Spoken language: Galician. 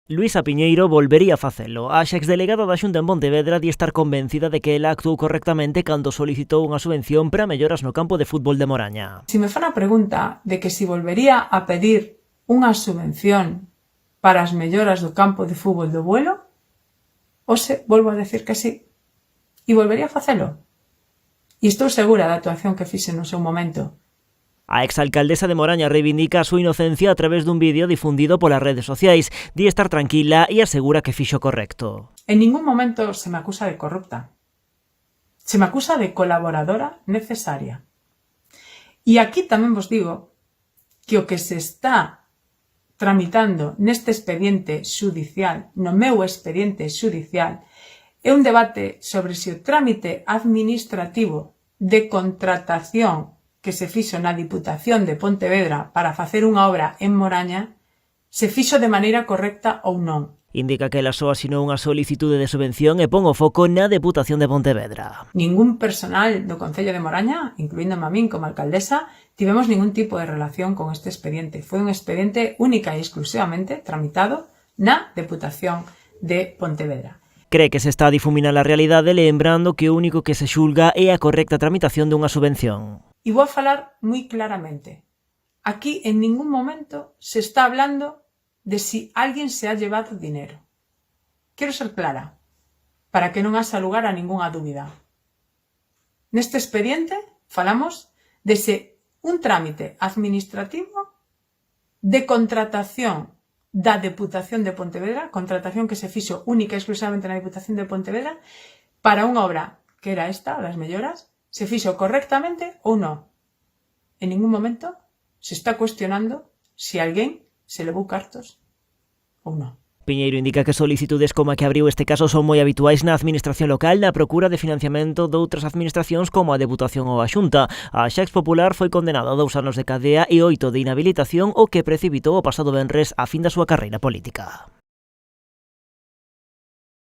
Luisa Piñeiro volvería a facelo. A exdelegada da Xunta en Pontevedra di estar convencida de que ela actuou correctamente cando solicitou unha subvención para melloras no campo de fútbol de Moraña. Si me fan a pregunta de que si volvería a pedir unha subvención para as melloras do campo de fútbol do Buelo, hoxe volvo a decir que sí. E volvería a facelo. E estou segura da actuación que fixe no seu momento. A exalcaldesa de Moraña reivindica a súa inocencia a través dun vídeo difundido polas redes sociais. Di estar tranquila e asegura que fixo correcto. En ningún momento se me acusa de corrupta. Se me acusa de colaboradora necesaria. E aquí tamén vos digo que o que se está tramitando neste expediente xudicial, no meu expediente xudicial, é un debate sobre se o trámite administrativo de contratación que se fixo na Diputación de Pontevedra para facer unha obra en Moraña se fixo de maneira correcta ou non. Indica que ela só asinou unha solicitude de subvención e pon o foco na Deputación de Pontevedra. Ningún personal do Concello de Moraña, incluíndome a min como alcaldesa, tivemos ningún tipo de relación con este expediente. Foi un expediente única e exclusivamente tramitado na Deputación de Pontevedra. Cree que se está a difuminar a realidade lembrando que o único que se xulga é a correcta tramitación dunha subvención. E vou a falar moi claramente. Aquí en ningún momento se está hablando de si alguien se ha llevado dinero. Quero ser clara, para que non haxa lugar a ningunha dúbida. Neste expediente falamos de se un trámite administrativo de contratación da Deputación de Pontevedra, contratación que se fixo única e exclusivamente na Deputación de Pontevedra, para unha obra que era esta, das melloras, se fixo correctamente ou non. En ningún momento se está cuestionando se alguén se levou cartos ou non. Piñeiro indica que solicitudes como a que abriu este caso son moi habituais na administración local na procura de financiamento doutras administracións como a Deputación ou a Xunta. A Xex Popular foi condenada a 2 anos de cadea e 8 de inhabilitación, o que precipitou o pasado venres a fin da súa carreira política.